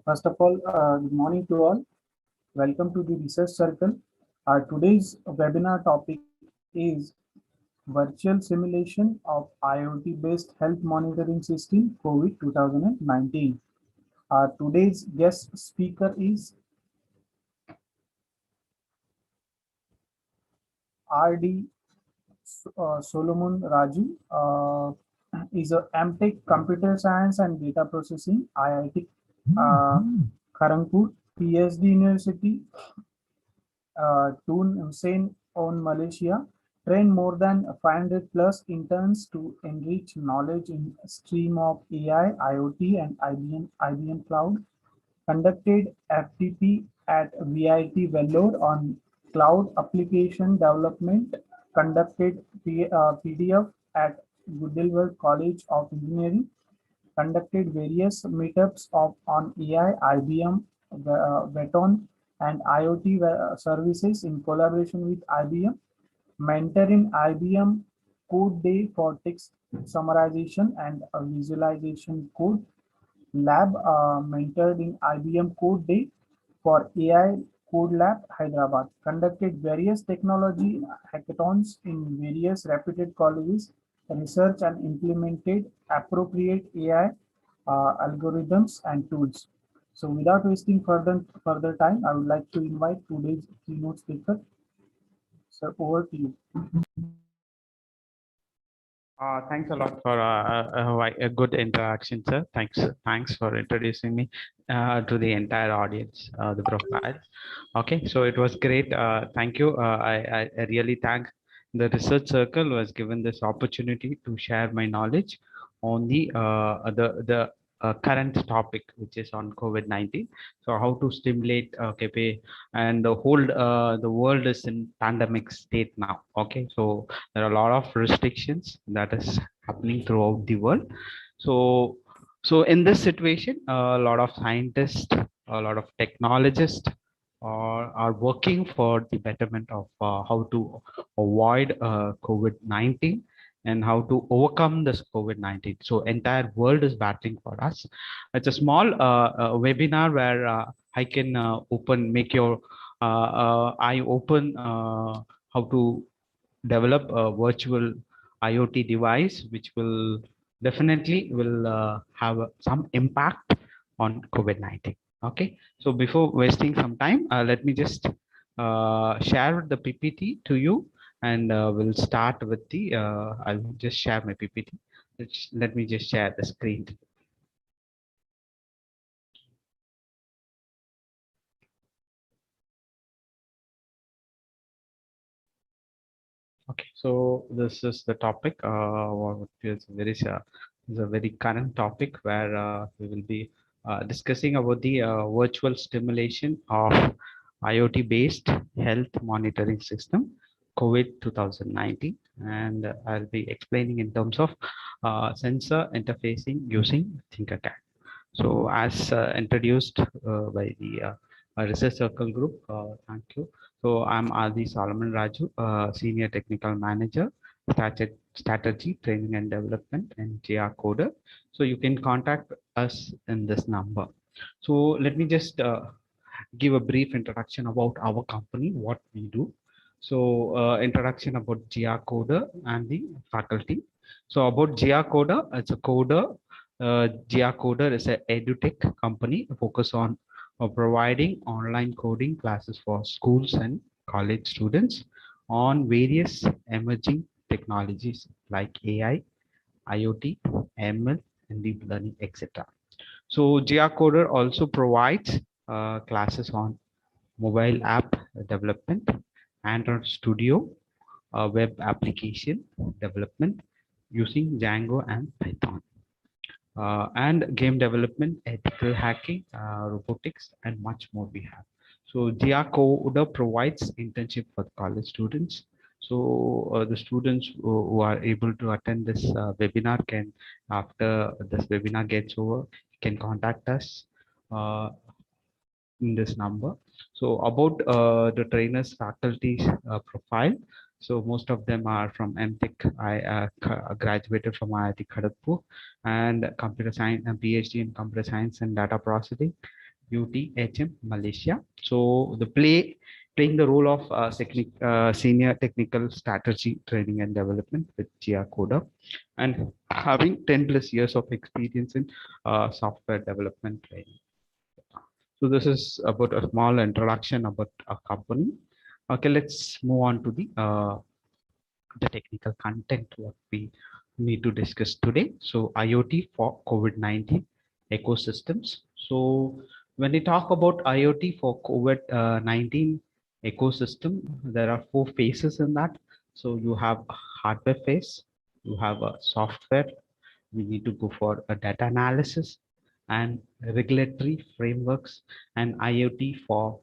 First of all, good morning to all. Welcome to the Research Circle. Today's webinar topic is virtual simulation of IoT-based health monitoring system COVID 2019. Today's guest speaker is R.D. Solomon Raju. Is a M.Tech Computer Science and Data Processing, IIT Kharagpur, Ph.D. University, Tun Hussein Onn Malaysia, trained more than 500 plus interns to enrich knowledge in stream of AI, IoT, and IBM Cloud, conducted FTP at VIT-Vellore on cloud application development, conducted PDF at Gudlavalleru College of Engineering, conducted various meetups on AI, IBM, Watson and IoT services in collaboration with IBM, mentoring IBM Code Day for text summarization and visualization code, lab mentored in IBM Code Day for AI Code Lab Hyderabad, conducted various technology hackathons in various reputed colleges, research and implemented appropriate AI algorithms and tools. So without wasting further time, I would like to invite today's keynote speaker. So over to you. Thanks a lot for a good interaction, sir. Thanks for introducing me to the entire audience, the profile. Okay, so it was great. Thank you. I really thank the Research Circle who has given this opportunity to share my knowledge on the current topic, which is on COVID-19. So how to stimulate KP, and the world is in pandemic state now. Okay, so there are a lot of restrictions that is happening throughout the world. So in this situation, a lot of scientists, a lot of technologists are working for the betterment of how to avoid COVID-19 and how to overcome this COVID-19. So entire world is battling for us. It's a small webinar where I can make your eye open how to develop a virtual IoT device, which will definitely will have some impact on COVID-19. Okay, so before wasting some time, let me just share the PPT to you, and we'll start with the, I'll just share my PPT. Let me just share the screen. Okay, so this is the topic. What is a very current topic where we will be discussing about the virtual stimulation of IoT-based health monitoring system, COVID 2019, and I'll be explaining in terms of sensor interfacing using Tinkercad. So, as introduced by the Research Circle group, thank you. So I'm R.D.Solomon Raju, Senior Technical Manager, Strategy, Training and Development, and GR Coder. So you can contact us in this number. So let me just give a brief introduction about our company, what we do. So introduction about GR Coder and the faculty. So about GR Coder, it's a coder. GR Coder is an edutech company focused on providing online coding classes for schools and college students on various emerging technologies like AI, IoT, ML, and deep learning, etc. So GR Coder also provides classes on mobile app development, Android Studio, web application development using Django and Python. And game development, ethical hacking, robotics, and much more we have. So GR Coder provides internship for college students. So the students who are able to attend this webinar can, after this webinar gets over, can contact us in this number. So about the trainers faculty profile. So most of them are from M.Tech. I graduated from IIT Kharagpur and computer science and Ph.D. in computer science and data processing, UTHM Malaysia. So the playing the role of senior technical strategy training and development with GR Coder, and having 10 plus years of experience in software development training. So this is about a small introduction about a company. Okay, let's move on to the technical content what we need to discuss today. So IoT for COVID-19 ecosystems. So when we talk about IoT for COVID-19 ecosystem, there are four phases in that. So you have a hardware phase, you have a software, we need to go for a data analysis and regulatory frameworks and IoT for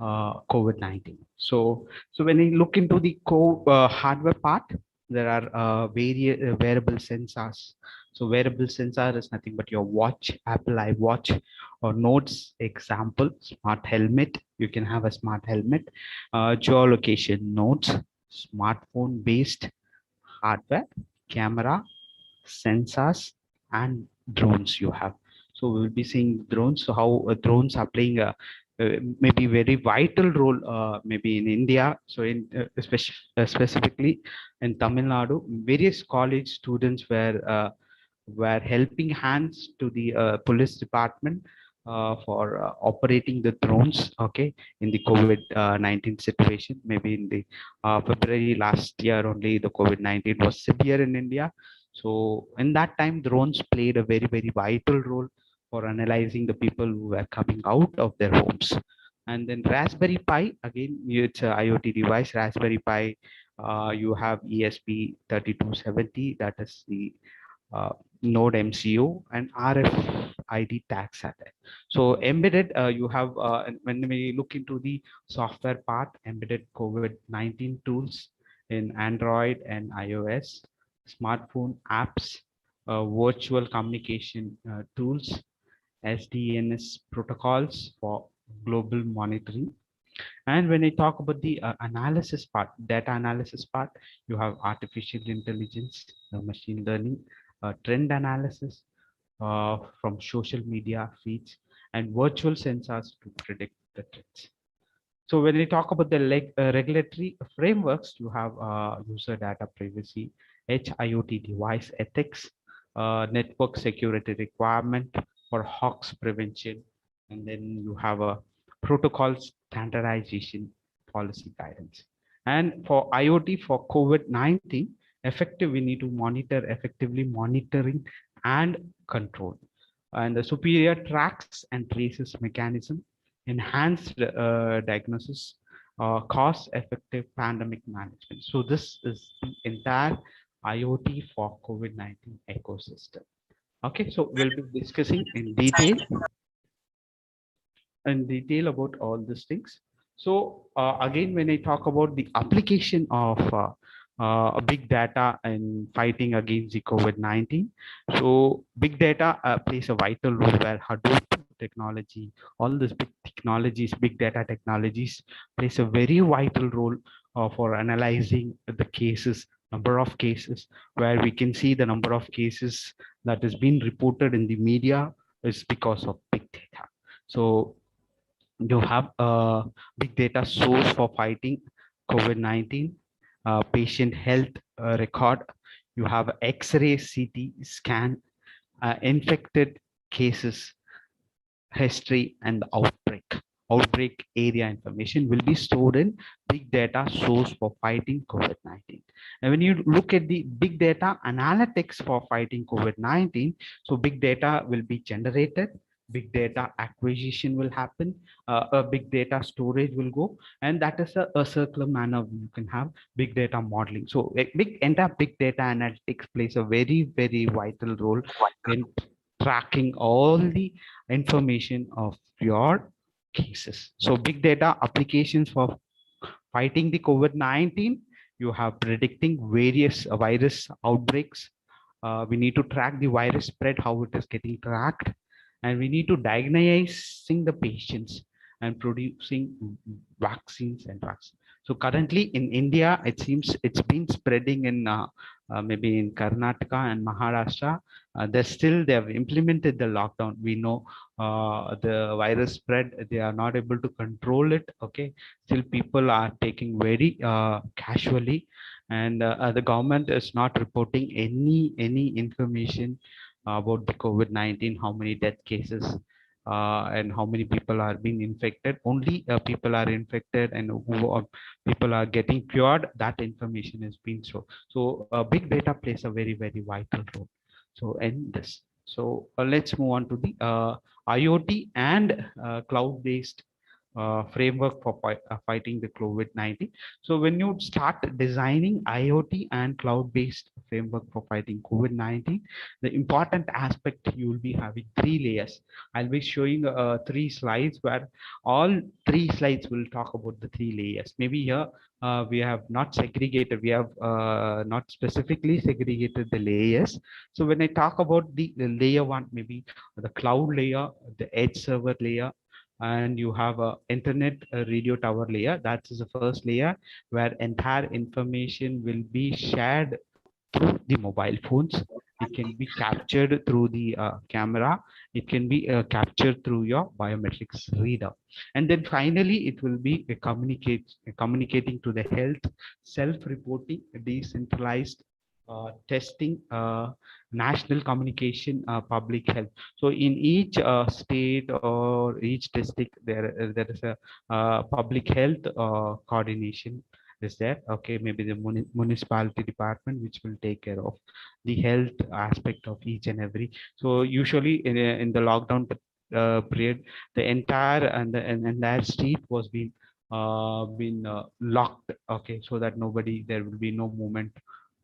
COVID-19. So when you look into the hardware part, there are various wearable sensors. So wearable sensor is nothing but your watch, Apple iWatch, or Notes. Example, smart helmet. You can have a smart helmet. Geolocation nodes, smartphone-based hardware, camera, sensors, and drones you have. So we will be seeing drones. So how drones are playing a maybe very vital role maybe in India. So in specifically in Tamil Nadu, various college students were helping hands to the police department for operating the drones, okay, in the COVID-19 situation. Maybe in the February last year only, the COVID-19 was severe in India. So in that time, drones played a very vital role for analyzing the people who were coming out of their homes. And then Raspberry Pi, again, it's a IoT device. Raspberry Pi, you have ESP3270, that is the uh, node MCU, and RFID tags are there. So embedded, you have, when we look into the software part, embedded COVID-19 tools in Android and iOS, smartphone apps, virtual communication tools, SDNS protocols for global monitoring. And when I talk about the analysis part, data analysis part, you have artificial intelligence, machine learning, trend analysis from social media feeds, and virtual sensors to predict the trends. So when we talk about the regulatory frameworks, you have user data privacy, HIoT device ethics, network security requirement for HOX prevention, and then you have a protocol standardization policy guidance. And for IoT for COVID-19, effective, we need to monitor effectively monitoring and control. And the superior tracks and traces mechanism, enhanced diagnosis, cost-effective pandemic management. So this is the entire IoT for COVID-19 ecosystem. Okay, so we'll be discussing about all these things. So again, when I talk about the application of big data and fighting against the COVID-19, so big data plays a vital role where Hadoop technology, all these big technologies, big data technologies plays a very vital role for analyzing the cases, number of cases, where we can see the number of cases that has been reported in the media is because of big data. So you have a big data source for fighting COVID-19, patient health record. You have X-ray, CT scan, infected cases history, and the outbreak area information will be stored in big data source for fighting COVID-19. And when you look at the big data analytics for fighting COVID-19, so big data will be generated, big data acquisition will happen, a big data storage will go, and that is a circular manner you can have big data modeling. So entire big data analytics plays a very vital role in tracking all the information of your cases. So big data applications for fighting the COVID-19, you have predicting various virus outbreaks. We need to track the virus spread, how it is getting tracked, and we need to diagnosing the patients and producing vaccines and drugs. So currently in India, it seems it's been spreading in maybe in Karnataka and Maharashtra. They have implemented the lockdown. We know the virus spread. They are not able to control it. Okay, still people are taking very casually, and the government is not reporting any information about the COVID-19, how many death cases and how many people are being infected. Only people are infected and who are, people are getting cured. That information is being shown. So big data plays a very vital role. So in this, so let's move on to the IoT and cloud-based framework for fighting the COVID-19. So when you start designing IoT and cloud-based framework for fighting COVID-19, the important aspect, you will be having three layers. I'll be showing three slides where all three slides will talk about the three layers. Maybe here we have not segregated, we have not specifically segregated the layers. So when I talk about the layer one, maybe the cloud layer, the edge server layer, and you have a internet radio tower layer. That is the first layer where entire information will be shared through the mobile phones. It can be captured through the camera. It can be captured through your biometrics reader. And then finally, it will be communicating to the health, self-reporting, decentralized testing, national communication, public health. So in each state or each district, there is a public health coordination is there. Okay, maybe the municipality department which will take care of the health aspect of each and every. So usually in the lockdown period, the entire street was been locked. Okay, so that nobody, there will be no movement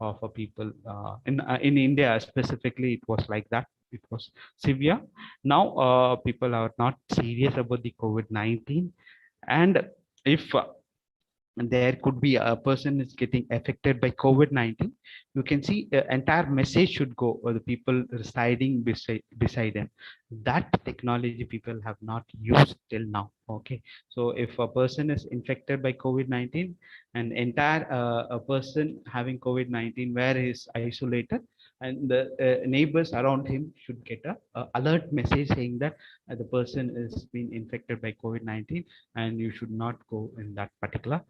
of people in India specifically. It was like that. It was severe. Now people are not serious about the COVID-19, and if there could be a person is getting affected by COVID-19, you can see the entire message should go or the people residing beside them. That technology people have not used till now. Okay, so if a person is infected by COVID-19, and entire a person having COVID-19 where he is isolated, and the neighbors around him should get a alert message saying that the person is being infected by COVID-19, and you should not go in that particular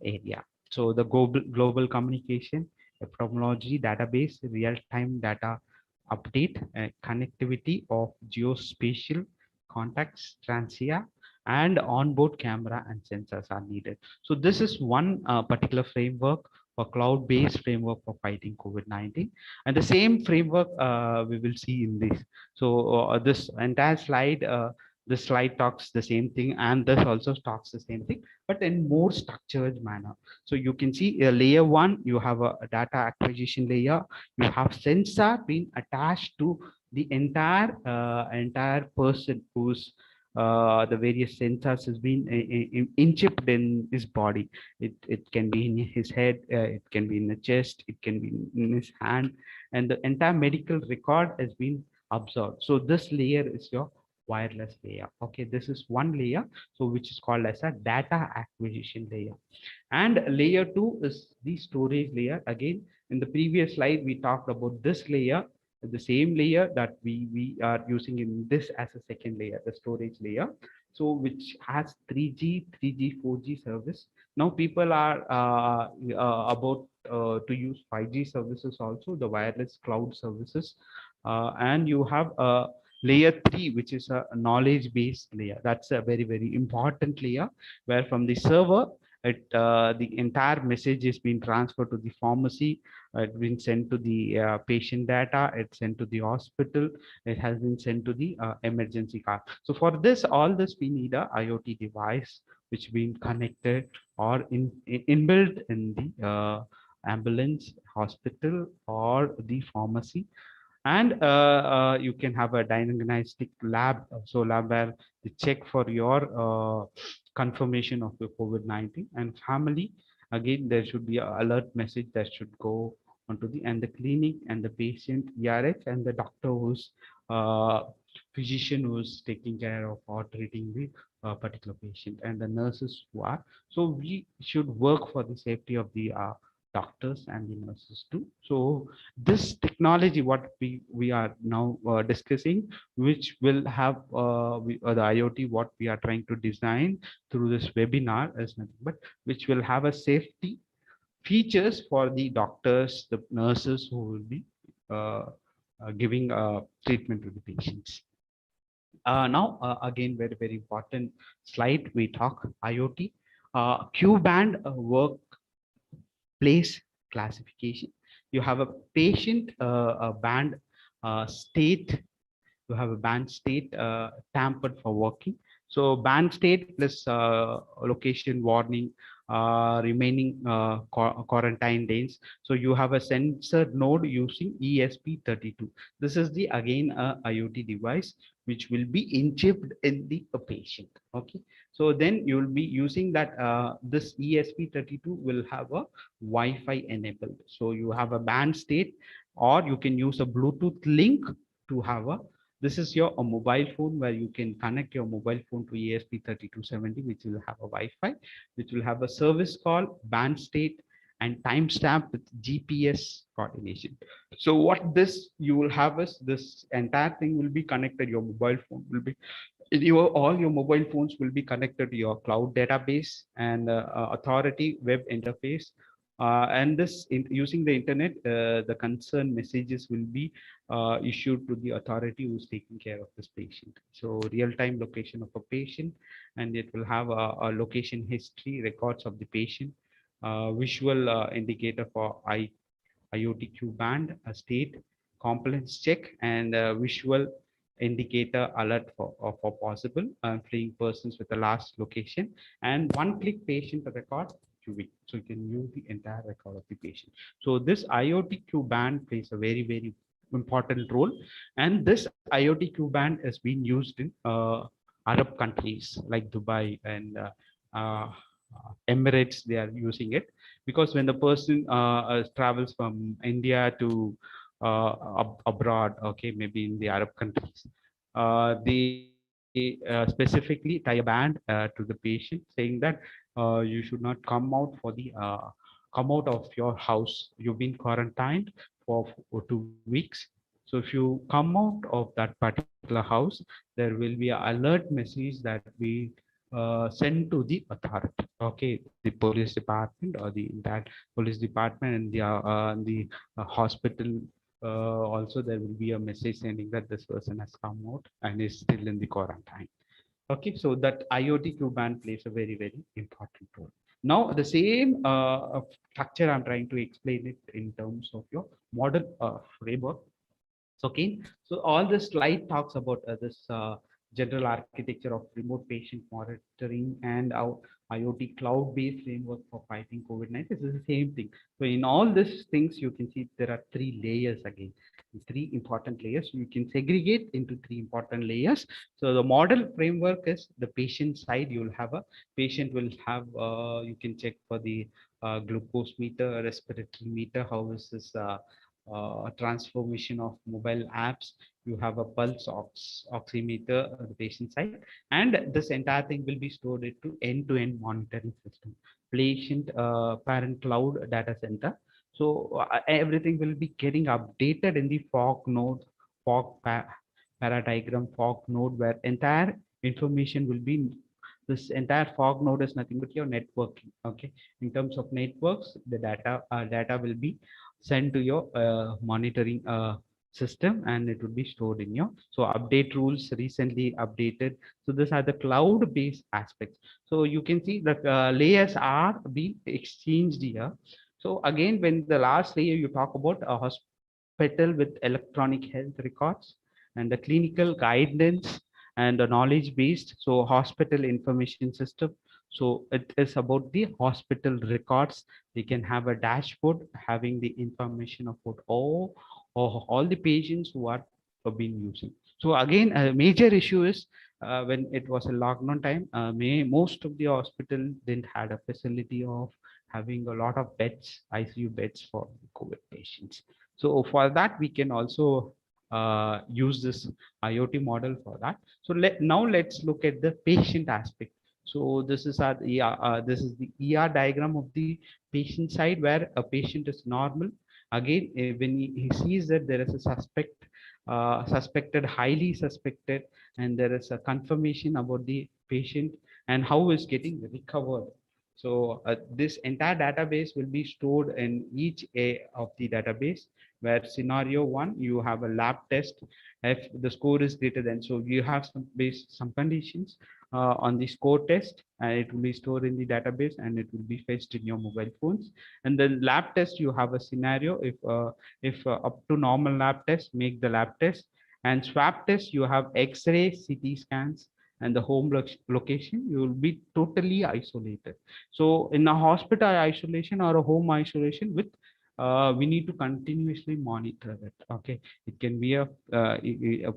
area. So the global communication, epidemiology database, real-time data update, connectivity of geospatial contacts, transia, and onboard camera and sensors are needed. So this is one particular framework for cloud-based framework for fighting COVID-19. And the same framework we will see in this. So this entire slide, this slide talks the same thing, and this also talks the same thing, but in more structured manner. So you can see layer one, you have a data acquisition layer, you have sensor being attached to the entire person who's the various sensors has been inchipped in his body. It can be in his head, it can be in the chest, it can be in his hand, and the entire medical record has been absorbed. So this layer is your wireless layer. Okay, this is one layer, so which is called as a data acquisition layer. And layer two is the storage layer. Again, in the previous slide we talked about this layer, the same layer that we are using in this as a second layer, the storage layer, so which has 3G 4G service. Now people are about to use 5G services also, the wireless cloud services. And you have layer 3, which is a knowledge based layer. That's a very important layer, where from the server the entire message is being transferred to the pharmacy. It's been sent to the patient data, it's sent to the hospital, it has been sent to the emergency car. So for this, all this, we need a IoT device which been connected or inbuilt in the ambulance, hospital, or the pharmacy. And you can have a diagnostic lab, so lab where they check for your confirmation of the COVID-19. And family, again, there should be an alert message that should go onto the, and the clinic and the patient ERH and the doctor who's physician who is taking care of or treating the particular patient, and the nurses who are. So we should work for the safety of the doctors and the nurses too. So this technology, what we are now discussing, which will have the IoT, what we are trying to design through this webinar is nothing but which will have a safety features for the doctors, the nurses who will be uh, giving treatment to the patients. Now, again, very, very important slide, we talk IoT. Q-band workplace classification. You have a patient a band state, you have a band state tampered for working. So band state plus location warning, remaining quarantine days. So you have a sensor node using ESP32. This is the again IoT device which will be inchipped in the patient. Okay, so then you will be using that this ESP32 will have a Wi-Fi enabled. So you have a band state, or you can use a Bluetooth link to have a, this is your a mobile phone where you can connect your mobile phone to ESP3270, which will have a Wi-Fi, which will have a service call, band state, and timestamp with GPS coordination. So what this you will have is this entire thing will be connected. Your mobile phone will be all your mobile phones will be connected to your cloud database and authority web interface. And this using the internet, the concerned messages will be issued to the authority who's taking care of this patient. So real-time location of a patient, and it will have a location history records of the patient, visual indicator for IoT Q band, a state compliance check, and visual indicator alert for possible fleeing persons with the last location, and one-click patient record QV. So you can view the entire record of the patient. So this IoT Q band plays a very, very important role, and this IoT Q band is being used in Arab countries like Dubai and uh, Emirates. They are using it because when the person travels from India to abroad, okay, maybe in the Arab countries, they specifically tie a band to the patient, saying that you should not come out for the come out of your house. You've been quarantined for 2 weeks. So if you come out of that particular house, there will be an alert message that we send to the authority, okay, the police department or the entire police department, and the hospital. Also, there will be a message sending that this person has come out and is still in the quarantine. Okay, so that IoT Q band plays a very, very important role. Now, the same structure I'm trying to explain it in terms of your model framework. So, okay, so all this slide talks about this general architecture of remote patient monitoring and our IoT cloud-based framework for fighting COVID-19. This is the same thing. So in all these things, you can see there are three layers again, three important layers. You can segregate into three important layers. So the model framework is the patient side. You will have a patient will have, you can check for the glucose meter, respiratory meter, how is this transformation of mobile apps. You have a pulse oximeter, the patient side, and this entire thing will be stored into end-to-end monitoring system. Patient parent cloud data center. So everything will be getting updated in the fog node, fog paradiagram fog node, where entire information will be. This entire fog node is nothing but your networking. Okay, in terms of networks, the data will be sent to your monitoring system, and it would be stored in your, so update rules recently updated. So these are the cloud based aspects. So you can see that layers are being exchanged here. So again, when the last layer you talk about a hospital with electronic health records and the clinical guidance and the knowledge based, so hospital information system. So it is about the hospital records. They can have a dashboard having the information about all the patients who are been using. So again, a major issue is when it was a lockdown time, most of the hospital didn't had a facility of having a lot of beds, ICU beds for COVID patients. So for that, we can also use this IoT model for that. So now let's look at the patient aspect. So this is our this is the ER diagram of the patient side, where a patient is normal. Again, when he sees that there is a suspected, highly suspected, and there is a confirmation about the patient and how is getting recovered. So this entire database will be stored in each A of the database, where scenario one, you have a lab test. If the score is greater than, so you have some conditions on the score test, and it will be stored in the database and it will be fetched in your mobile phones. And then lab test, you have a scenario, if up to normal lab test, make the lab test. And swab test, you have X-ray, CT scans, and the home location, you will be totally isolated. So in a hospital isolation or a home isolation, with we need to continuously monitor it. Okay, it can be a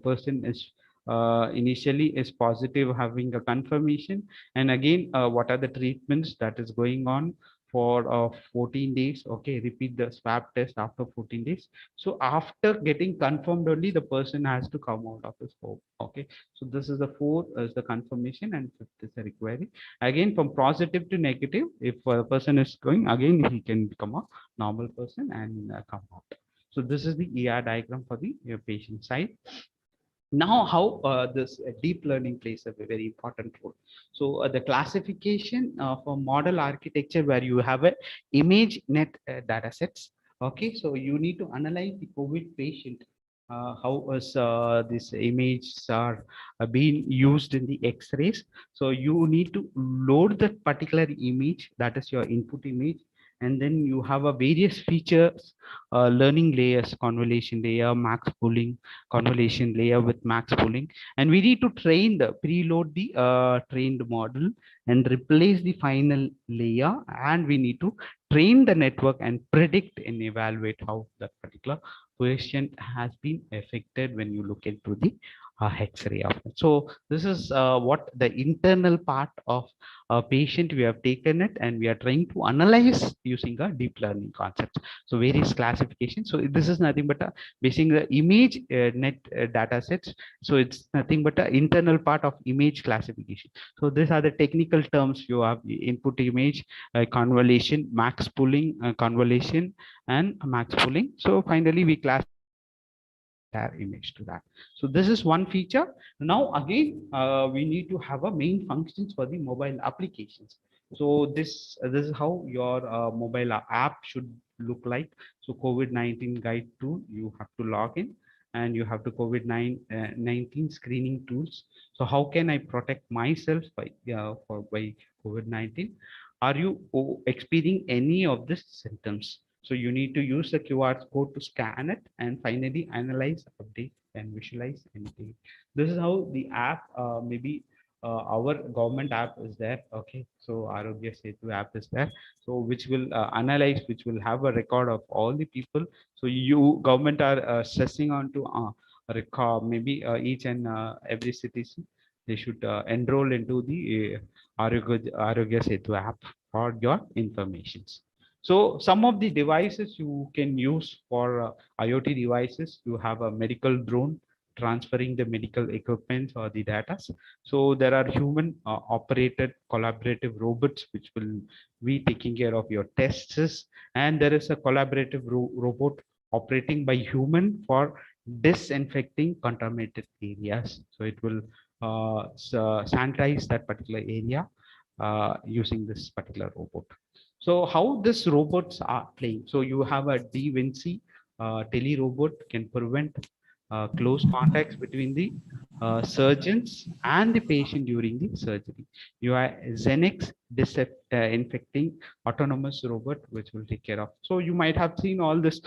person is initially is positive, having a confirmation, and again, what are the treatments that is going on for 14 days. Okay, repeat the swab test after 14 days. So after getting confirmed only, the person has to come out of his home. Okay, so this is the fourth is the confirmation, and fifth is the require. Again, from positive to negative, if a person is going, again he can become a normal person and come out. So this is the ER diagram for the patient side. Now, how this deep learning plays a very important role. So the classification for model architecture, where you have a image net data sets. Okay, so you need to analyze the COVID patient. How is this images are being used in the X-rays? So you need to load that particular image, that is your input image, and then you have a various features, learning layers, convolution layer, max pooling, convolution layer with max pooling, and we need to preload the trained model and replace the final layer, and we need to train the network and predict and evaluate how that particular patient has been affected when you look into the X-ray of it. So this is what the internal part of a patient, we have taken it and we are trying to analyze using a deep learning concept. So various classifications. So this is nothing but a basing the image net data sets. So it's nothing but an internal part of image classification. So these are the technical terms. You have input image, convolution, max pooling, convolution, and max pooling. So finally we classify entire image to that. So this is one feature. Now again, we need to have a main functions for the mobile applications. So this is how your mobile app should look like. So COVID-19 guide tool, you have to log in, and you have to COVID-19 screening tools. So how can I protect myself by COVID-19? Are you experiencing any of these symptoms? So you need to use the QR code to scan it and finally analyze, update, and visualize anything. This is how the app, maybe our government app is there. Okay, so Arogya Setu app is there. So which will analyze, which will have a record of all the people. So you government are stressing on to record maybe each and every citizen. They should enroll into the Arogya Setu app for your informations. So some of the devices you can use for IoT devices, you have a medical drone transferring the medical equipment or the data. So there are human operated collaborative robots which will be taking care of your tests, and there is a collaborative robot operating by human for disinfecting contaminated areas. So it will sanitize that particular area using this particular robot. So how this robots are playing? So you have a D Vinci tele robot can prevent close contacts between the surgeons and the patient during the surgery. You have Xenix disinfecting autonomous robot which will take care of. So you might have seen all this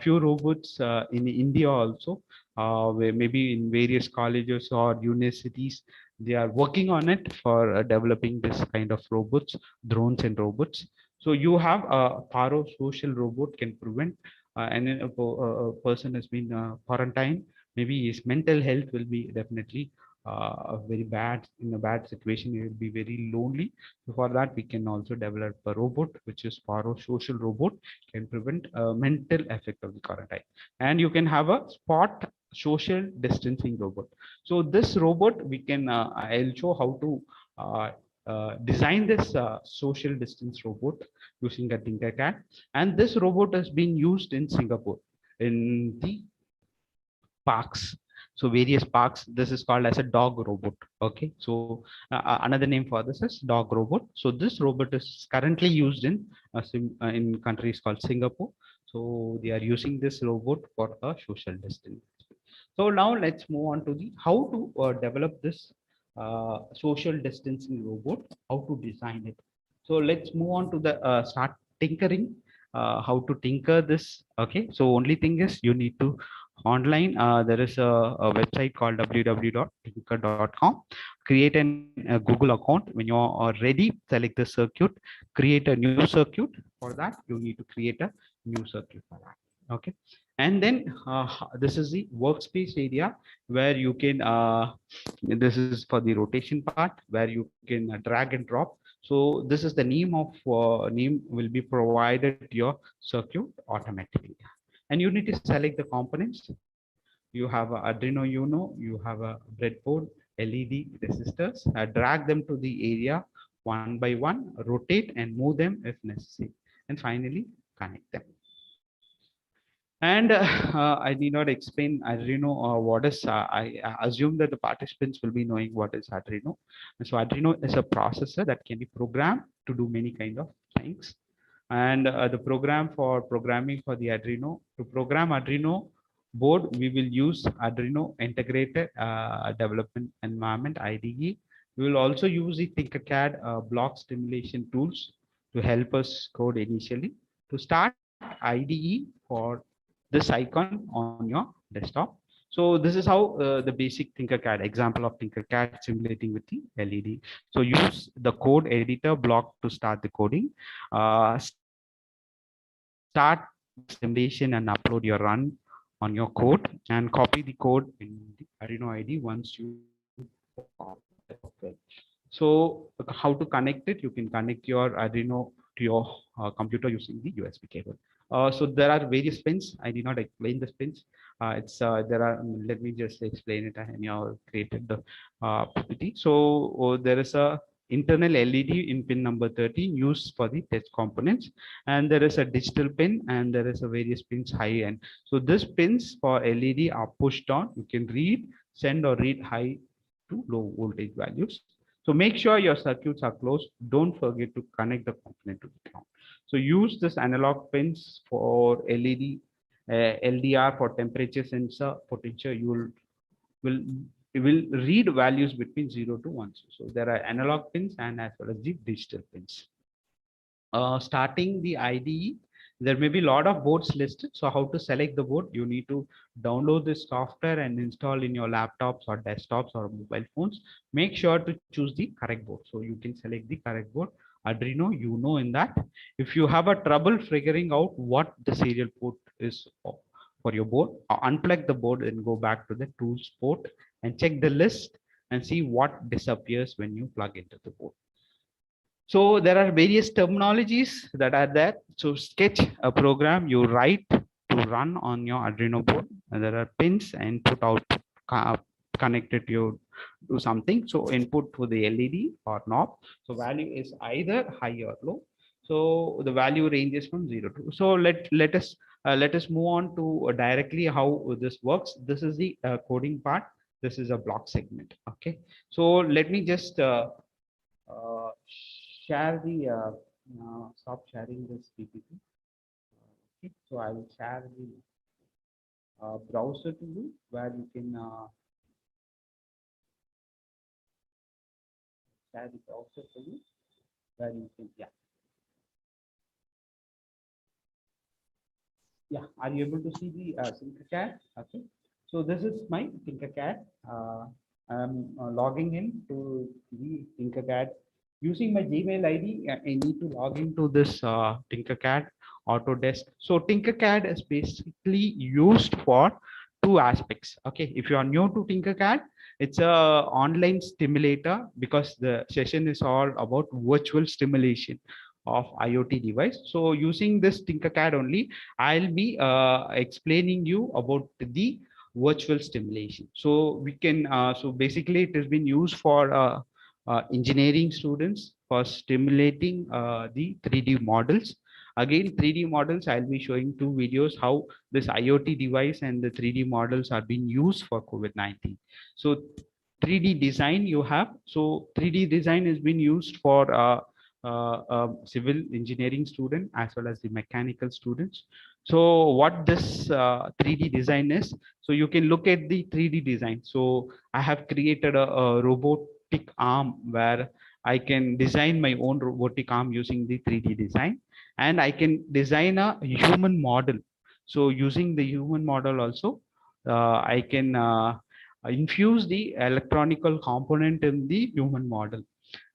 few robots in India also, where maybe in various colleges or universities they are working on it for developing this kind of robots, drones and robots. So you have a parasocial robot can prevent, and then a person has been quarantined. Maybe his mental health will be definitely very bad, in a bad situation. He will be very lonely. So for that, we can also develop a robot, which is parasocial robot, can prevent mental effect of the quarantine. And you can have a spot social distancing robot. So this robot, we can, I'll show how to design this social distance robot using a Tinkercad. And this robot has been used in Singapore in the parks. So various parks, this is called as a dog robot. Okay, so another name for this is dog robot. So this robot is currently used in countries called Singapore. So they are using this robot for a social distance. So now let's move on to the how to develop this social distancing robot, how to design it. So let's move on to the start tinkering, how to tinker this. Okay, so only thing is you need to online. There is a website called www.tinker.com. Create a Google account. When you are ready, select the circuit, create a new circuit. For that, you need to create a new circuit for that. Okay, and then this is the workspace area where you can this is for the rotation part where you can drag and drop. So this is the name of name will be provided to your circuit automatically, and you need to select the components. You have a Arduino Uno, you have a breadboard, LED resistors, drag them to the area one by one, rotate and move them if necessary, and finally connect them. And I need not explain Arduino what is. I assume that the participants will be knowing what is Arduino. And so Arduino is a processor that can be programmed to do many kind of things. And the program for programming for the Arduino, to program Arduino board, we will use Arduino Integrated Development Environment (IDE). We will also use the Tinkercad block stimulation tools to help us code initially. To start IDE for this icon on your desktop. So this is how the basic Tinkercad example of Tinkercad simulating with the LED. So use the code editor block to start the coding. Start simulation and upload your run on your code, and copy the code in the Arduino ID once you so how to connect it? You can connect your Arduino to your computer using the USB cable. So there are various pins. I did not explain the pins. It's there are. Let me just explain it. I have created the PPT. So there is a internal LED in pin number 13 used for the test components, and there is a digital pin, and there is a various pins high end. So these pins for LED are pushed on. You can read, send or read high to low voltage values. So make sure your circuits are closed. Don't forget to connect the component to the ground. So use this analog pins for LED, LDR for temperature sensor, potential. Will will read values between 0 to 1. So there are analog pins and as well as the digital pins. Starting the IDE, there may be a lot of boards listed. So how to select the board? You need to download this software and install in your laptops or desktops or mobile phones. Make sure to choose the correct board. So you can select the correct board. Arduino, you know in that. If you have a trouble figuring out what the serial port is for your board, unplug the board and go back to the tools port and check the list and see what disappears when you plug into the board. So there are various terminologies that are there. So sketch a program you write to run on your Arduino board. And there are pins and input output connected to something. So input to the LED or knob. So value is either high or low. So the value ranges from 0 to. So let us move on to directly how this works. This is the coding part. This is a block segment. Okay. So let me just uh, share the stop sharing this PPT. Okay, so I will share the browser to you where you can share the browser to you where you can yeah. Are you able to see the Tinkercad? Okay, so this is my Tinkercad. I'm logging in to the Tinkercad using my Gmail ID. I need to log into this Tinkercad Autodesk. So Tinkercad is basically used for two aspects. Okay, if you are new to Tinkercad, it's a online stimulator because the session is all about virtual stimulation of IoT device. So using this Tinkercad only, I'll be explaining you about the virtual stimulation. So we can, so basically it has been used for engineering students for stimulating the 3D models. Again, 3D models, I'll be showing two videos how this IoT device and the 3D models are being used for COVID-19. So 3D design you have. So 3D design has been used for civil engineering student as well as the mechanical students. So what this 3D design is, so you can look at the 3D design. So I have created a robotic arm where I can design my own robotic arm using the 3D design, and I can design a human model. So using the human model also, I can infuse the electronical component in the human model.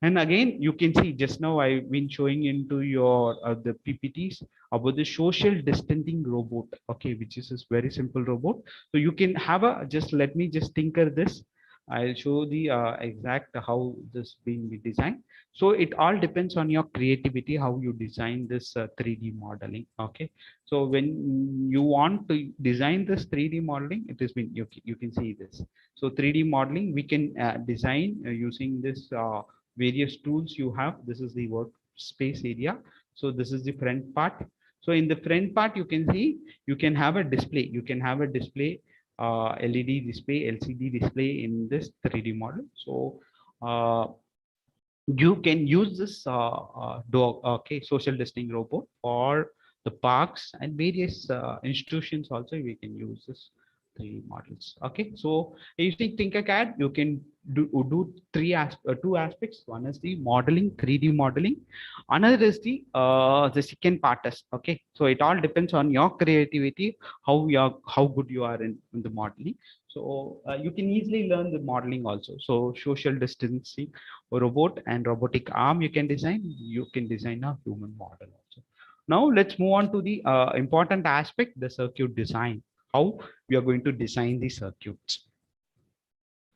And again, you can see just now I've been showing into your the PPTs about the social distancing robot, okay, which is this very simple robot. So you can have a, just let me just tinker this. I'll show the exact how this being designed. So it all depends on your creativity, how you design this 3D modeling. Okay. So when you want to design this 3D modeling, it has been, you can see this. So 3D modeling, we can design using this various tools you have. This is the workspace area. So this is the front part. So in the front part, you can see, you can have a display. You can have a display, LED display, LCD display in this 3D model. So you can use this dog, okay, social distancing robot for the parks and various institutions also. We can use this 3D models. Okay, so using Tinkercad, you can do two aspects. One is the modeling, 3D modeling. Another is the second part is, okay. So it all depends on your creativity, how good you are in the modeling. So you can easily learn the modeling also. So social distancing robot and robotic arm you can design. You can design a human model also. Now let's move on to the important aspect, the circuit design. How we are going to design the circuits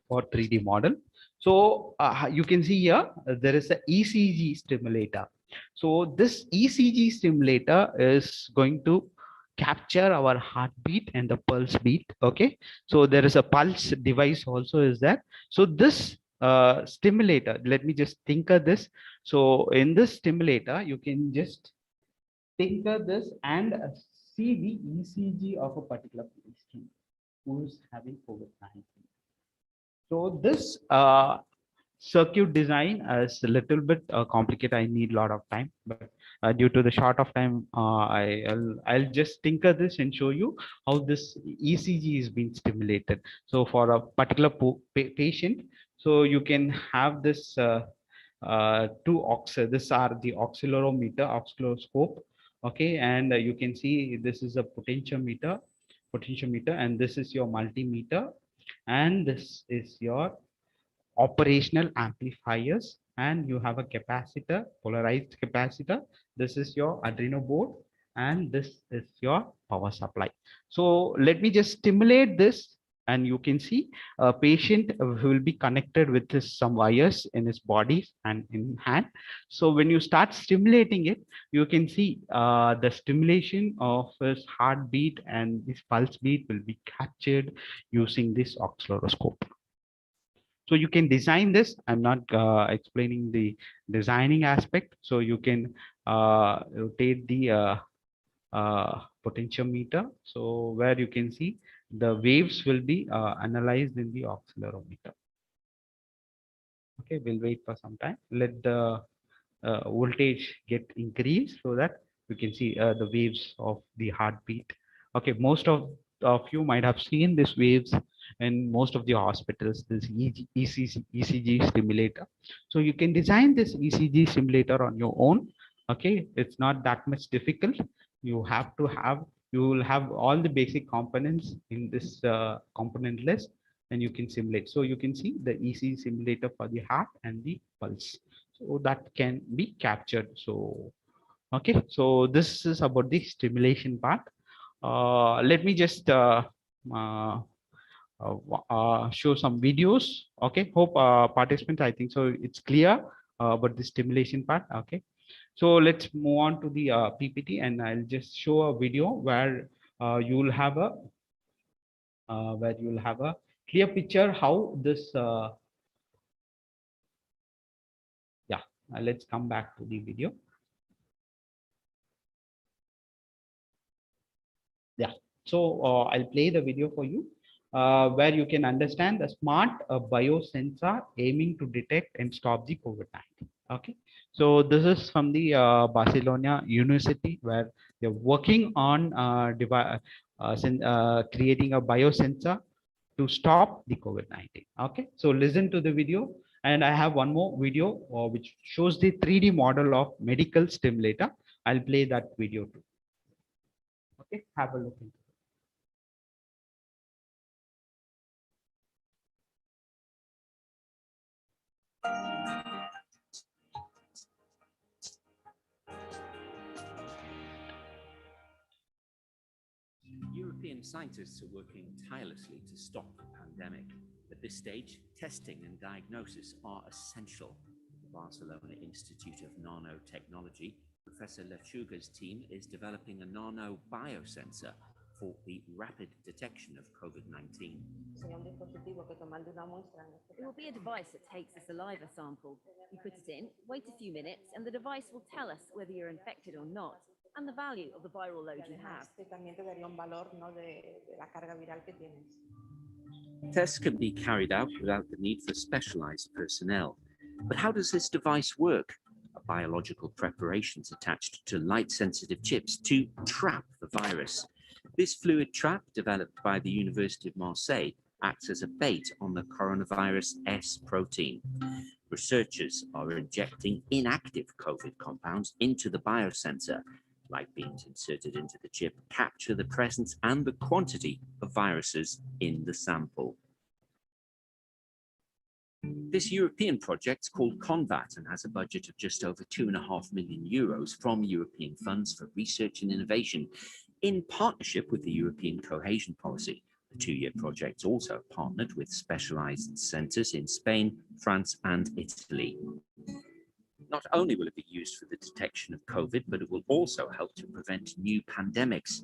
for 3D model. So you can see here there is a ECG stimulator. So this ECG stimulator is going to capture our heartbeat and the pulse beat. Okay, so there is a pulse device also is there. So this stimulator, let me just tinker this. So in this stimulator, you can just tinker this and see the ECG of a particular patient who is having COVID-19. So this circuit design is a little bit complicated. I need a lot of time, but due to the short of time, I'll just tinker this and show you how this ECG is being stimulated. So for a particular patient, so you can have this two These are the oscilloscope. Okay, and you can see this is a potentiometer, and this is your multimeter, and this is your operational amplifiers, and you have a capacitor, polarized capacitor. This is your Arduino board, and this is your power supply. So let me just stimulate this, and you can see a patient will be connected with this, some wires in his body and in hand. So when you start stimulating it, you can see the stimulation of his heartbeat and his pulse beat will be captured using this oscilloscope. So you can design this. I'm not explaining the designing aspect. So you can rotate the potentiometer. So where you can see the waves will be analyzed in the accelerometer. Okay, we'll wait for some time. Let the voltage get increased so that you can see the waves of the heartbeat. Okay, most of you might have seen these waves in most of the hospitals, this ECG stimulator. So you can design this ECG stimulator on your own. Okay, it's not that much difficult. You have to have, you will have all the basic components in this component list, and you can simulate. So you can see the ECG simulator for the heart and the pulse. So that can be captured. So okay, so this is about the stimulation part. Let me just uh, show some videos. Okay, hope participants, I think so it's clear about the stimulation part. Okay, so let's move on to the PPT, and I'll just show a video where you will have a where you'll have a clear picture how this, let's come back to the video. Yeah, so I'll play the video for you where you can understand the smart biosensor aiming to detect and stop the COVID-19. Okay, so this is from the Barcelona University where they're working on creating a biosensor to stop the COVID-19. Okay, so listen to the video. And I have one more video which shows the 3D model of medical stimulator. I'll play that video too. Okay, have a look into it. European scientists are working tirelessly to stop the pandemic. At this stage, testing and diagnosis are essential. The Barcelona Institute of Nanotechnology, Professor Lechuga's team is developing a nano biosensor for the rapid detection of COVID-19. It will be a device that takes a saliva sample. You put it in, wait a few minutes, and the device will tell us whether you're infected or not, and the value of the viral load you have. Tests can be carried out without the need for specialized personnel. But how does this device work? A biological preparation is attached to light-sensitive chips to trap the virus. This fluid trap, developed by the University of Marseille, acts as a bait on the coronavirus S protein. Researchers are injecting inactive COVID compounds into the biosensor. Light beams inserted into the chip capture the presence and the quantity of viruses in the sample. This European project is called CONVAT and has a budget of just over €2.5 million from European funds for research and innovation in partnership with the European Cohesion Policy. The two-year project also partnered with specialized centers in Spain, France, and Italy. Not only will it be used for the detection of COVID, but it will also help to prevent new pandemics.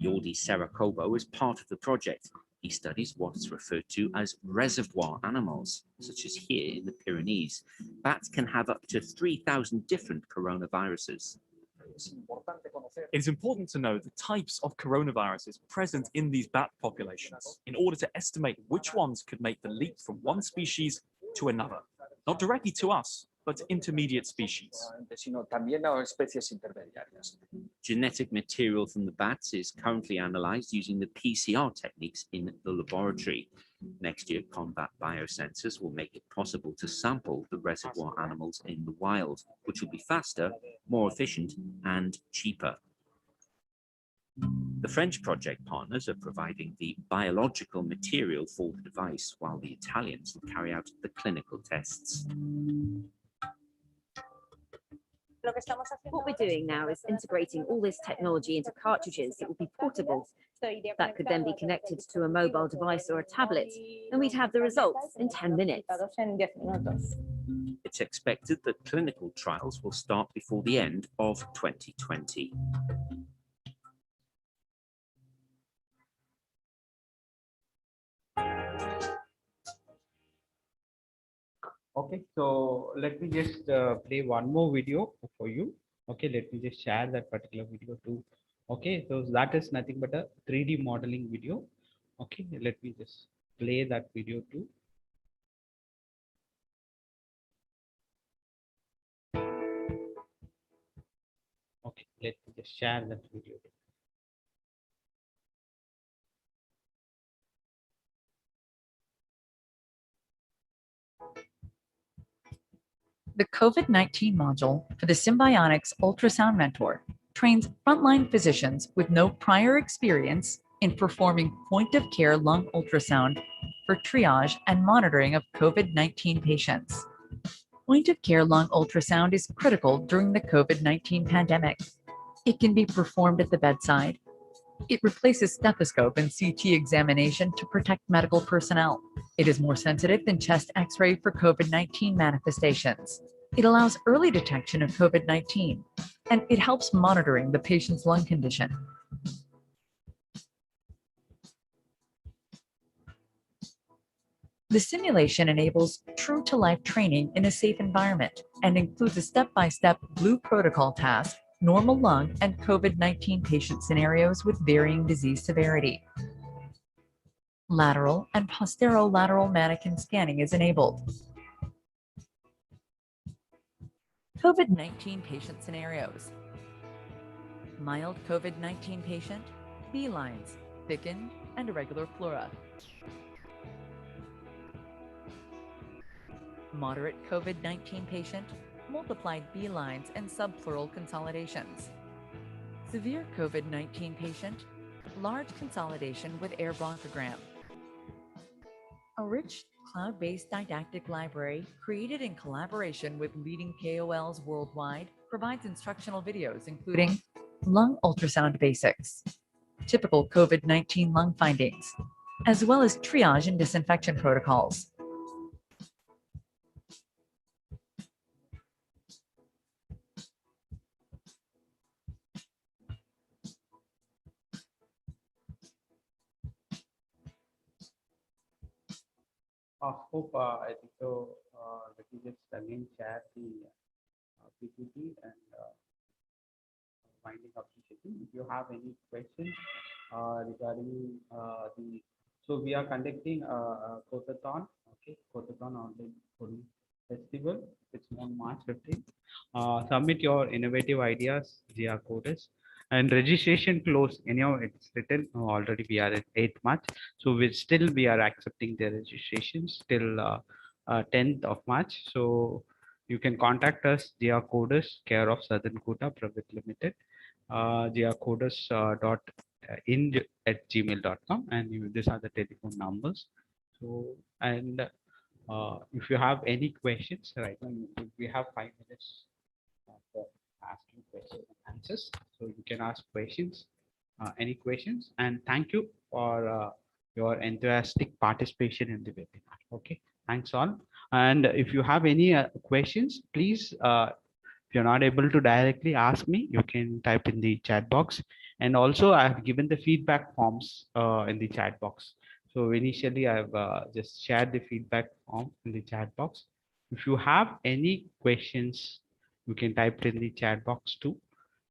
Jordi Saracobo is part of the project. He studies what is referred to as reservoir animals, such as here in the Pyrenees. Bats can have up to 3,000 different coronaviruses. It is important to know the types of coronaviruses present in these bat populations in order to estimate which ones could make the leap from one species to another, not directly to us, but intermediate species. Genetic material from the bats is currently analyzed using the PCR techniques in the laboratory. Next year, CONVAT biosensors will make it possible to sample the reservoir animals in the wild, which will be faster, more efficient, and cheaper. The French project partners are providing the biological material for the device, while the Italians will carry out the clinical tests. What we're doing now is integrating all this technology into cartridges that will be portable, that could then be connected to a mobile device or a tablet, and we'd have the results in 10 minutes. It's expected that clinical trials will start before the end of 2020. Okay, so let me just play one more video for you. Okay, let me just share that particular video too. Okay, so that is nothing but a 3D modeling video. Okay, let me just play that video too. Okay, let me just share that video too. The COVID-19 module for the Symbionics Ultrasound Mentor trains frontline physicians with no prior experience in performing point-of-care lung ultrasound for triage and monitoring of COVID-19 patients. Point-of-care lung ultrasound is critical during the COVID-19 pandemic. It can be performed at the bedside. It replaces stethoscope and CT examination to protect medical personnel. It is more sensitive than chest X-ray for COVID-19 manifestations. It allows early detection of COVID-19, and it helps monitoring the patient's lung condition. The simulation enables true-to-life training in a safe environment and includes a step-by-step blue protocol task, normal lung and COVID-19 patient scenarios with varying disease severity. Lateral and posterolateral mannequin scanning is enabled. COVID-19 patient scenarios. Mild COVID-19 patient, B-lines, thickened and irregular pleura. Moderate COVID-19 patient, multiplied B-lines and subpleural consolidations. Severe COVID-19 patient, large consolidation with air bronchogram. A rich cloud-based didactic library created in collaboration with leading KOLs worldwide provides instructional videos including lung ultrasound basics, typical COVID-19 lung findings, as well as triage and disinfection protocols. Hope I think so. Let me just again share the PPT and winding up the session. If you have any questions regarding so we are conducting a Hackathon, okay, Hackathon online coding festival. It's on March 15th. Submit your innovative ideas via Coders. And registration close. Anyhow, it's written already. We are at 8th March, so we are accepting the registrations till 10th of March. So you can contact us via Coders, care of Southern Kota Private Limited, via coders.in@gmail.com, and these are the telephone numbers. So and if you have any questions right now, we have 5 minutes for asking questions and answers. So you can ask questions, any questions, and thank you for your enthusiastic participation in the webinar. Okay, thanks all. And if you have any questions, please, if you're not able to directly ask me, you can type in the chat box. And also I have given the feedback forms in the chat box. So initially I've just shared the feedback form in the chat box. If you have any questions, you can type it in the chat box too.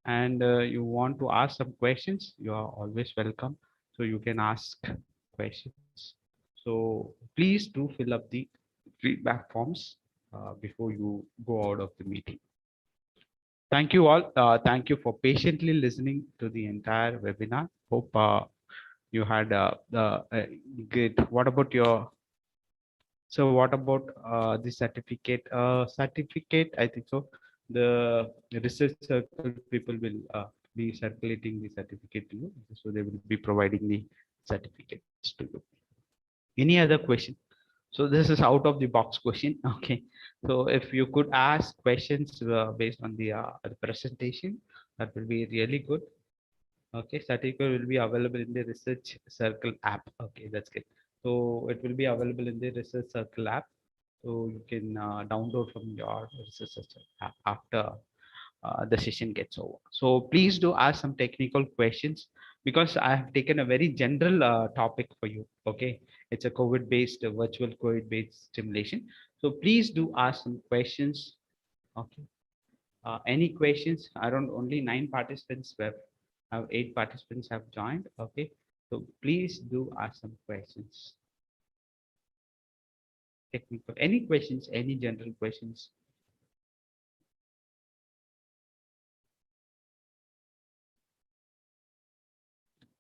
And you want to ask some questions, you are always welcome. So you can ask questions. So please do fill up the feedback forms before you go out of the meeting. Thank you all. Thank you for patiently listening to the entire webinar. Hope you had good. What about your? So what about the certificate? Certificate, I think so. The research circle people will be circulating the certificate to you. So they will be providing the certificates to you. Any other question? So this is out of the box question. Okay. So if you could ask questions based on the presentation, that will be really good. Okay, certificate will be available in the Research Circle app. Okay, that's good. So it will be available in the Research Circle app. So you can download from your Research Circle app after the session gets over. So please do ask some technical questions because I have taken a very general topic for you. Okay, it's a COVID-based virtual COVID-based simulation. So please do ask some questions. Okay, any questions? Around only 9 participants have 8 participants have joined. Okay, so please do ask some questions. Technical, any questions, any general questions?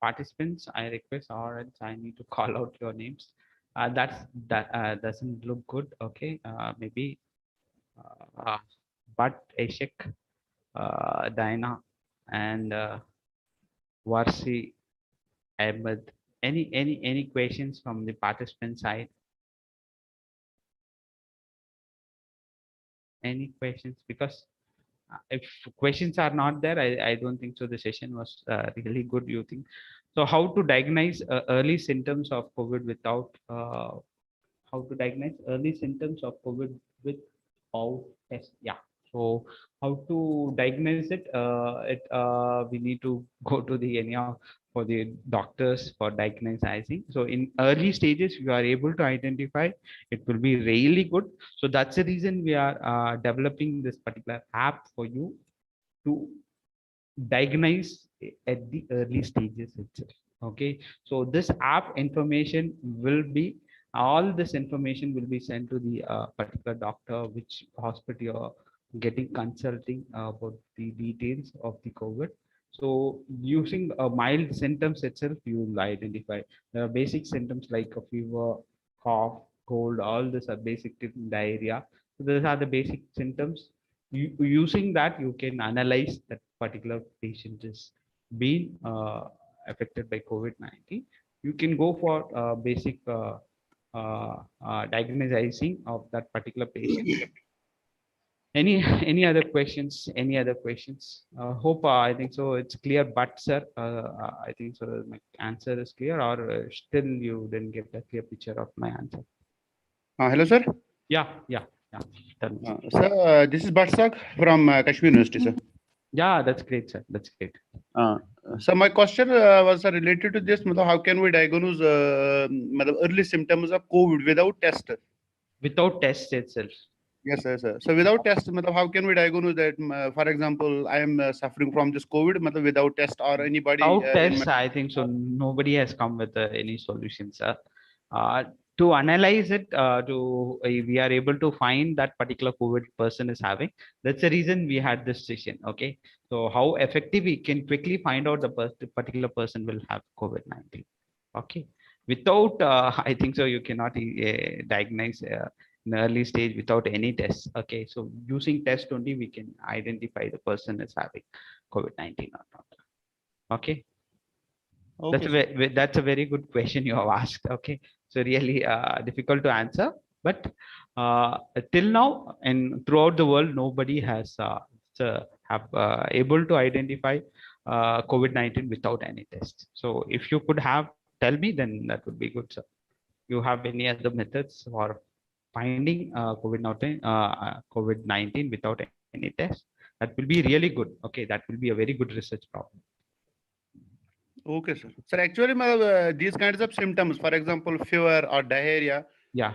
Participants, I request, or else I need to call out your names. That doesn't look good. Okay, maybe but Ashik, Diana, and Warsi Ahmed. Any questions from the participant side? Any questions? Because if questions are not there, I don't think so. The session was really good. You think so? How to diagnose early symptoms of COVID without how to diagnose early symptoms of COVID without test? Yeah. So how to diagnose it, we need to go to the anyhow for the doctors for diagnosing. So in early stages, you are able to identify, it will be really good. So that's the reason we are developing this particular app for you to diagnose at the early stages itself. Okay, so this app information will be, all this information will be sent to the particular doctor, which hospital you're getting consulting about the details of the COVID. So using mild symptoms itself, you will identify the basic symptoms like a fever, cough, cold, all these are basic diarrhea. So those are the basic symptoms. Using that, you can analyze that particular patient is being affected by COVID-19. You can go for basic diagnosing of that particular patient. Any other questions? Any other questions? Hope I think so. It's clear, but sir, I think so. My answer is clear, or still you didn't get a clear picture of my answer. Hello, sir. Yeah. Tell me. Sir, this is Batsak from Kashmir University, sir. Yeah, that's great, sir. That's great. So my question was related to this. How can we diagnose early symptoms of COVID without test? Without test itself. Yes, sir. So without test, how can we diagnose that? For example, I am suffering from this COVID without test, or anybody. Without tests, I think so. Nobody has come with any solutions, sir. To analyze it, we are able to find that particular COVID person is having. That's the reason we had this session. Okay, so how effective we can quickly find out the particular person will have COVID-19. Okay, without I think so you cannot diagnose in early stage without any tests. Okay, so using test only we can identify the person is having COVID-19 or not. Okay. Okay. That's a very good question you have asked. Okay, so really difficult to answer, but till now and throughout the world, nobody has able to identify COVID-19 without any tests. So if you could have tell me, then that would be good, sir. You have any other methods for finding COVID-19 without any test? That will be really good. Okay, that will be a very good research problem. Okay, sir. Sir, actually, these kinds of symptoms, for example, fever or diarrhea, yeah,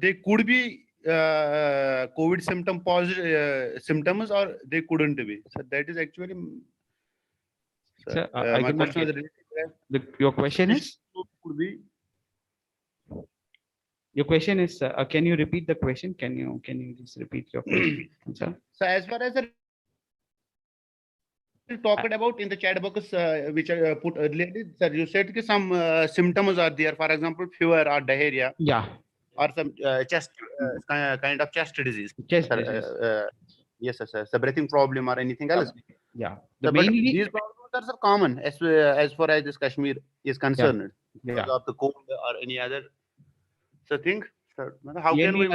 they could be COVID symptom positive symptoms, or they couldn't be. So that is actually. Sir, my question is your question is. Could be. Your question is. Can you repeat the question? Can you just repeat your question, sir? So as far as the talked about in the chat box which I put earlier, sir, you said some symptoms are there, for example, fever or diarrhea. Yeah. Or some chest kind of chest disease. Chest disease. Yes, sir. So breathing problem or anything else. Yeah. So, mainly these problems are common as far as this Kashmir is concerned. Because of the cold or any other thing. So how can we?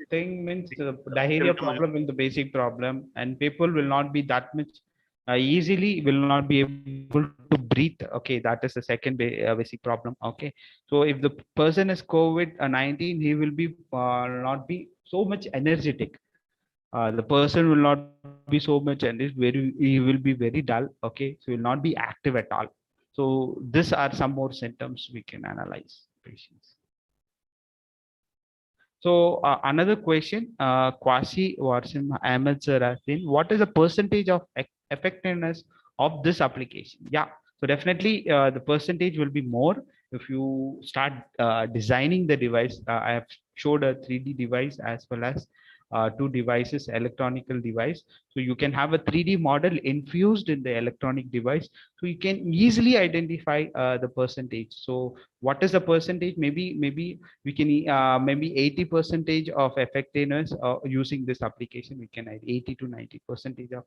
Thing means the diarrhea problem is the basic problem, and people will not be that much easily will not be able to breathe. Okay, that is the second basic problem. Okay, so if the person is COVID-19, he will be not be so much energetic. The person will not be so much energetic. He will be very dull. Okay, so will not be active at all. So these are some more symptoms we can analyze patients. So another question, Kwasi Warsim Ahmed sir has been, what is the percentage of effectiveness of this application? Yeah, so definitely the percentage will be more if you start designing the device. I have showed a 3D device as well as two devices, electronical device. So you can have a 3D model infused in the electronic device. So you can easily identify the percentage. So what is the percentage? Maybe we can maybe 80% of effectiveness using this application. We can add 80 to 90% of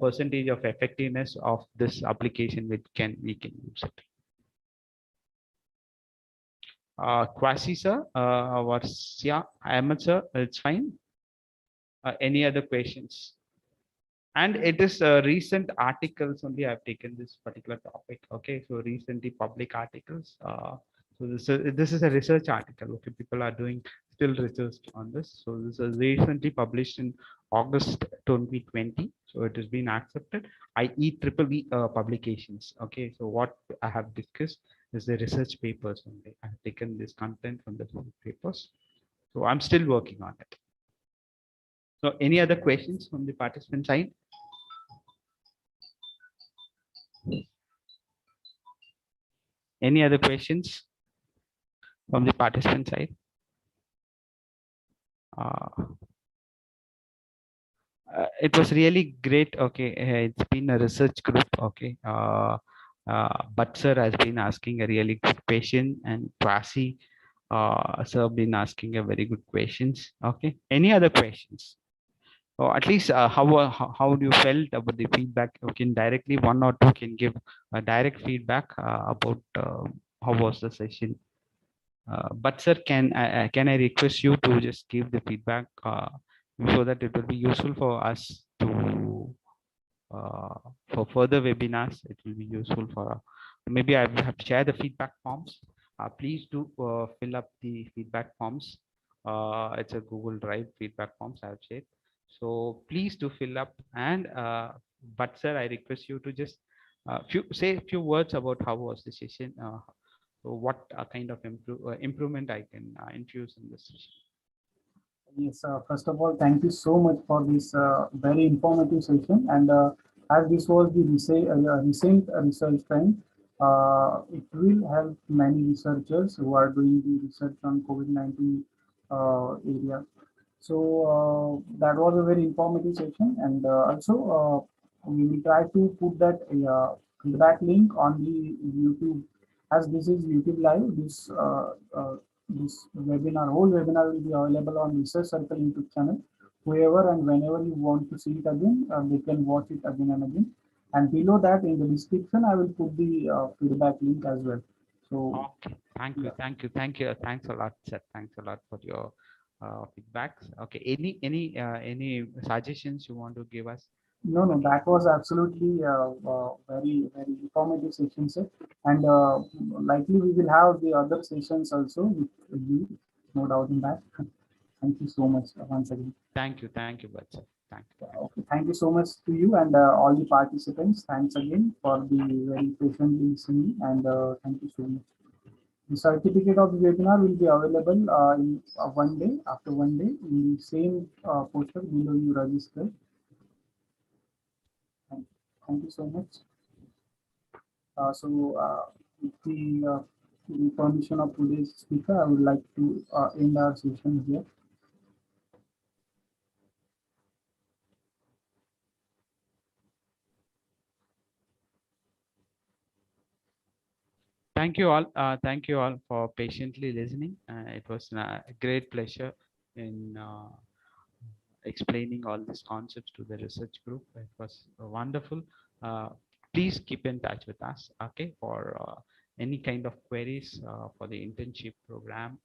percentage of effectiveness of this application. We can use it. Kwasi sir, Warsia Ahmed sir, it's fine. Any other questions? And it is recent articles only I've taken this particular topic. Okay, so recently public articles. So this is a research article. Okay, people are doing still research on this. So this was recently published in August 2020. So it has been accepted. IEEE publications. Okay, so what I have discussed is the research papers only. I have taken this content from the papers. So I'm still working on it. So any other questions from the participant side? Any other questions from the participant side? It was really great. Okay, it's been a research group. Okay, but sir has been asking a really good question, and Kwasi sir been asking a very good questions. Okay, any other questions? Or at least how do you felt about the feedback? Okay, directly one or two can give a direct feedback about how was the session. But sir, can I request you to just give the feedback so that it will be useful for us to for further webinars. It will be useful for maybe I will have to share the feedback forms. Please do fill up the feedback forms. It's a Google Drive feedback forms I have shared. So please do fill up and but sir, I request you to just say a few words about how was the session. So what kind of improvement I can infuse in this session. Yes, first of all, thank you so much for this very informative session. And as this was the recent research trend, it will help many researchers who are doing the research on COVID-19 area. So that was a very informative session, and also we will try to put that feedback link on the YouTube, as this is YouTube live. This webinar, whole webinar will be available on Research Circle YouTube channel. Whoever and whenever you want to see it again, they can watch it again and again. And below that, in the description, I will put the feedback link as well. So okay, thank you, thanks a lot, sir. Thanks a lot for your feedbacks. Okay, any suggestions you want to give us? No, no, that was absolutely very, very informative session, sir. And likely we will have the other sessions also with you, no doubt in that. Thank you so much once again. Thank you, but sir. Thank you. Okay, thank you so much to you and all the participants. Thanks again for the very patiently listening, and thank you so much. The certificate of the webinar will be available in 1 day, after 1 day, in the same poster below you register. Thank you so much. With the permission of today's speaker, I would like to end our session here. Thank you all. Thank you all for patiently listening. It was a great pleasure in explaining all these concepts to the research group. It was wonderful. Please keep in touch with us, okay, for any kind of queries for the internship program,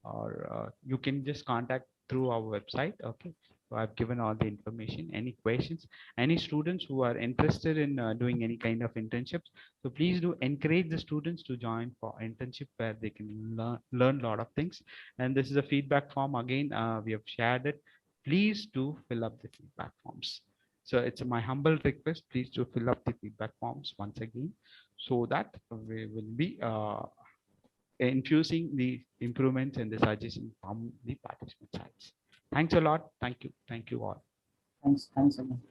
or you can just contact through our website, okay. So I've given all the information. Any questions, any students who are interested in doing any kind of internships, so please do encourage the students to join for internship where they can learn a lot of things. And this is a feedback form again, we have shared it. Please do fill up the feedback forms. So it's my humble request, please do fill up the feedback forms once again, so that we will be infusing the improvements and the suggestions from the participant sides. Thanks a lot. Thank you all. Thanks again.